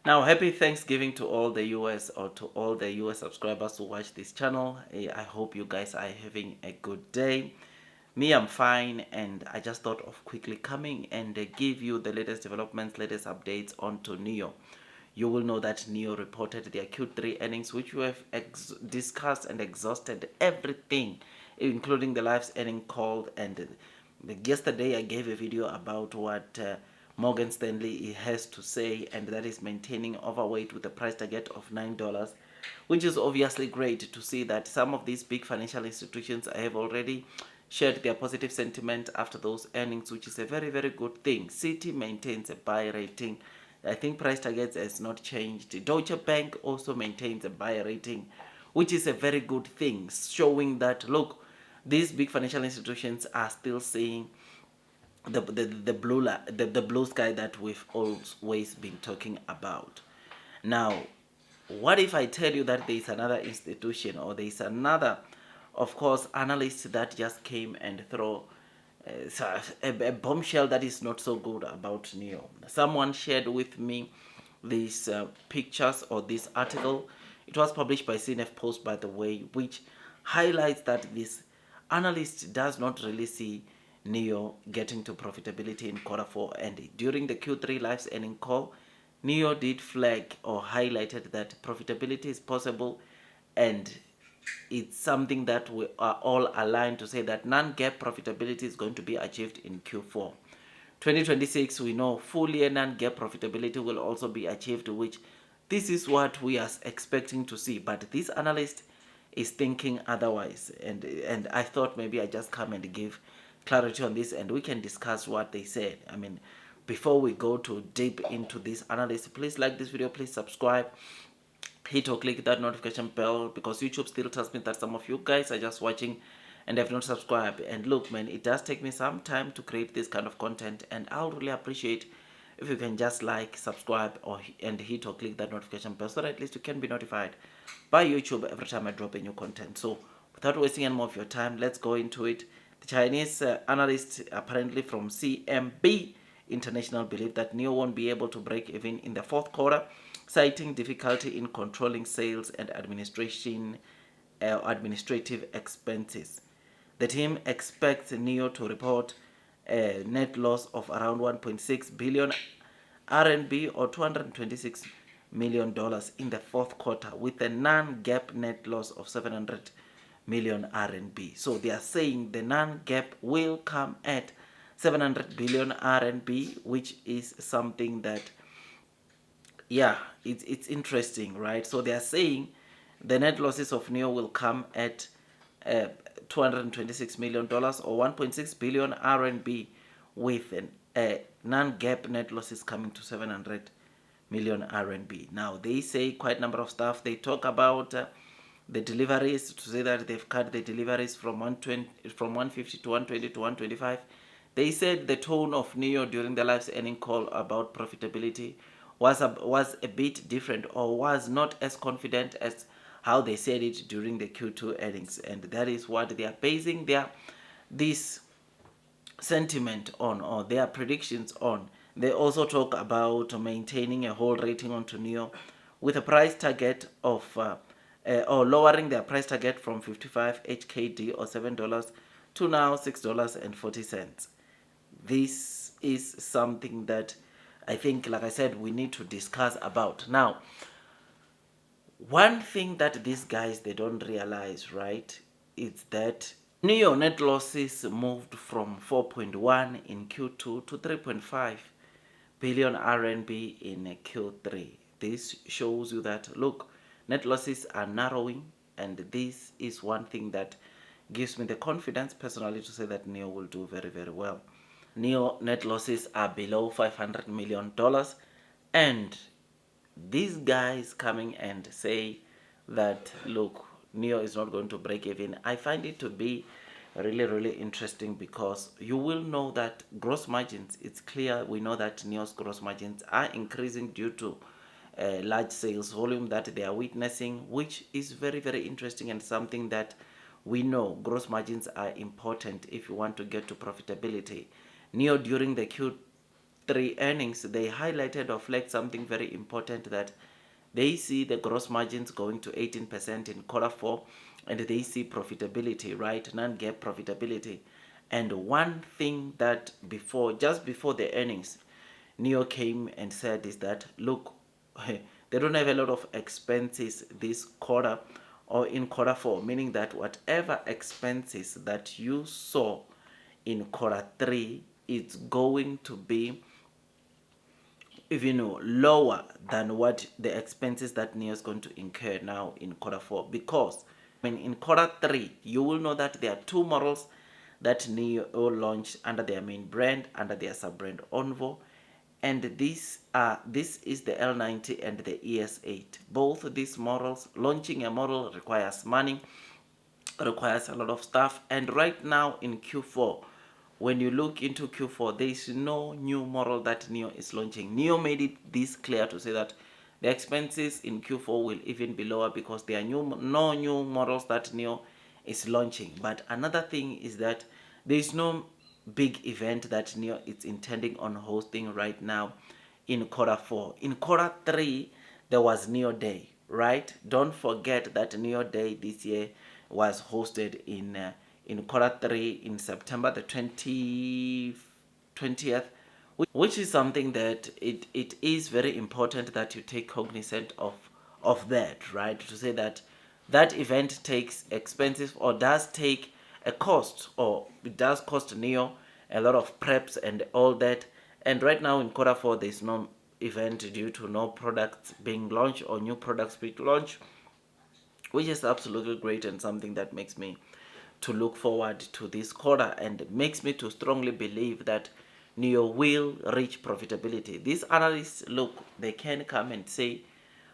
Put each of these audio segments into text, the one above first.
Now, happy Thanksgiving to all the US or to all the US subscribers who watch this channel. I hope you guys are having a good day. Me, I'm fine, and I just thought of quickly coming and give you the latest developments, latest updates onto Nio. You will know that Nio reported their Q3 earnings, which we have discussed and exhausted everything, including the live earning call. And yesterday I gave a video about what Morgan Stanley has to say, and that is maintaining overweight with a price target of $9, which is obviously great to see that some of these big financial institutions have already shared their positive sentiment after those earnings, which is a very, very good thing. Citi maintains a buy rating. I think price targets has not changed. Deutsche Bank also maintains a buy rating, which is a very good thing, showing that, look, these big financial institutions are still seeing the blue sky that we've always been talking about. Now, what if I tell you that there is another institution, or there is another, of course, analyst that just came and throw a bombshell that is not so good about Nio? Someone shared with me these pictures or this article. It was published by CNF Post, by the way, which highlights that this analyst does not really see Nio getting to profitability in Q4. And during the Q3 live earning call, Nio did flag or highlighted that profitability is possible, and it's something that we are all aligned to say that non-GAAP profitability is going to be achieved in Q4. 2026, we know full year non-GAAP profitability will also be achieved, which this is what we are expecting to see. But this analyst is thinking otherwise, and I thought maybe I just come and give clarity on this, and we can discuss what they said. I mean, before we go too deep into this analysis, please like this video, please subscribe, hit or click that notification bell, because YouTube still tells me that some of you guys are just watching and have not subscribed. And look, man, it does take me some time to create this kind of content, and I'll really appreciate if you can just like, subscribe, and hit or click that notification bell, so that at least you can be notified by YouTube every time I drop a new content. So without wasting any more of your time, let's go into it. The Chinese analyst, apparently from CMB International, believe that Nio won't be able to break even in the fourth quarter, citing difficulty in controlling sales and administrative expenses. The team expects Nio to report a net loss of around 1.6 billion RMB or $226 million in the fourth quarter, with a non-GAAP net loss of 700 million RMB. So they are saying the non-GAAP will come at 700 billion RMB, which is something that, yeah, it's interesting, right? So they are saying the net losses of Nio will come at $226 million or 1.6 billion RMB, with a non-GAAP net losses coming to 700 million RMB. Now, they say quite a number of stuff. They talk about the deliveries, to say that they've cut the deliveries from 150 to 120 to 125. They said the tone of Nio during the live earning call about profitability was a bit different, or was not as confident as how they said it during the Q2 earnings, and that is what they are basing this sentiment on, or their predictions on. They also talk about maintaining a hold rating onto Nio with a price target of or lowering their price target from 55 HKD or $7 to now $6.40. This is something that I think, like I said, we need to discuss about. Now, one thing that these guys, they don't realize, right, is that Nio net losses moved from 4.1 in Q2 to 3.5 billion RMB in Q3. This shows you that, look, net losses are narrowing, and this is one thing that gives me the confidence personally to say that Nio will do very, very well. Nio net losses are below $500 million, and these guys coming and say that, look, Nio is not going to break even, I find it to be really, really interesting, because you will know that gross margins, it's clear, we know that Nio's gross margins are increasing due to large sales volume that they are witnessing, which is very, very interesting, and something that we know gross margins are important if you want to get to profitability. Nio during the Q3 3 earnings, they highlighted or flagged something very important, that they see the gross margins going to 18% in quarter 4, and they see profitability, right? Non-GAAP profitability. And one thing that just before the earnings, Nio came and said is that, look, they don't have a lot of expenses this quarter or in quarter 4, meaning that whatever expenses that you saw in quarter 3, it's going to be even lower than what the expenses that Nio is going to incur now in quarter 4. Because in quarter 3, you will know that there are 2 models that Nio launched under their main brand, under their sub-brand Onvo. And this is the L90 and the ES8. Both these models, launching a model requires money, requires a lot of stuff. And right now in Q4, when you look into Q4, there is no new model that Nio is launching. Nio made it this clear to say that the expenses in Q4 will even be lower because there are no new models that Nio is launching. But another thing is that there is no big event that Nio is intending on hosting right now in quarter 4. In quarter 3, there was Nio Day, right? Don't forget that Nio Day this year was hosted in quarter 3 in September the 20th, which is something that it is very important that you take cognizant of that, right? To say that that event takes expensive or does take a cost, or it does cost Nio a lot of preps and all that. And right now in quarter 4, there's no event due to no products being launched or new products being launched, which is absolutely great and something that makes me to look forward to this quarter and makes me to strongly believe that Nio will reach profitability. These analysts, look, they can come and say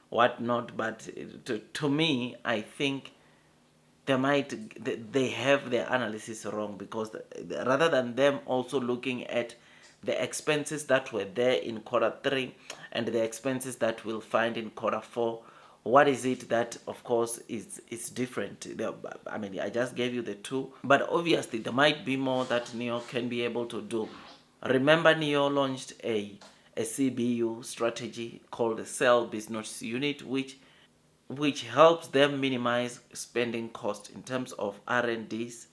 what not, but to me, I think they have their analysis wrong, because rather than them also looking at the expenses that were there in quarter 3 and the expenses that we'll find in quarter 4, what is it that of course is different? I mean, I just gave you the 2, but obviously there might be more that Nio can be able to do. Remember, Nio launched a CBU strategy called the Sell Business Unit, which helps them minimize spending cost in terms of R&Ds,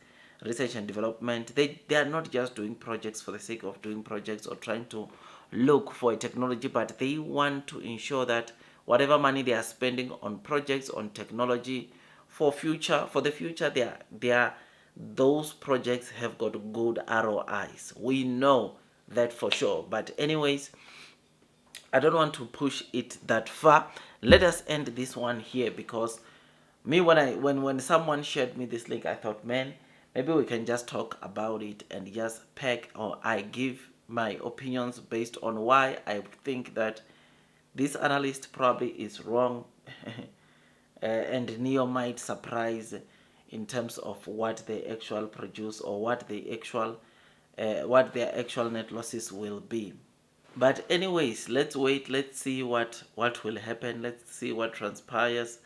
research and development. They are not just doing projects for the sake of doing projects or trying to look for a technology, but they want to ensure that whatever money they are spending on projects, on technology for the future, those projects have got good ROIs. We know that for sure. But anyways, I don't want to push it that far. Let us end this one here, because me, when someone shared me this link, I thought, man, maybe we can just talk about it and just pack, or I give my opinions based on why I think that this analyst probably is wrong and Nio might surprise in terms of what they actually produce, or what their actual net losses will be. But anyways, let's wait, let's see what will happen, let's see what transpires.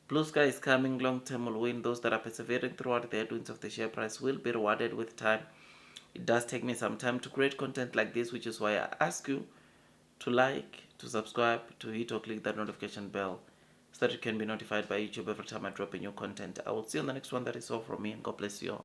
Blue sky is coming, long term will win. Those that are persevering throughout the headwinds of the share price will be rewarded with time. It does take me some time to create content like this, which is why I ask you to like, to subscribe, to hit or click that notification bell, so that you can be notified by YouTube every time I drop a new content. I will see you on the next one. That is all from me, and God bless you all.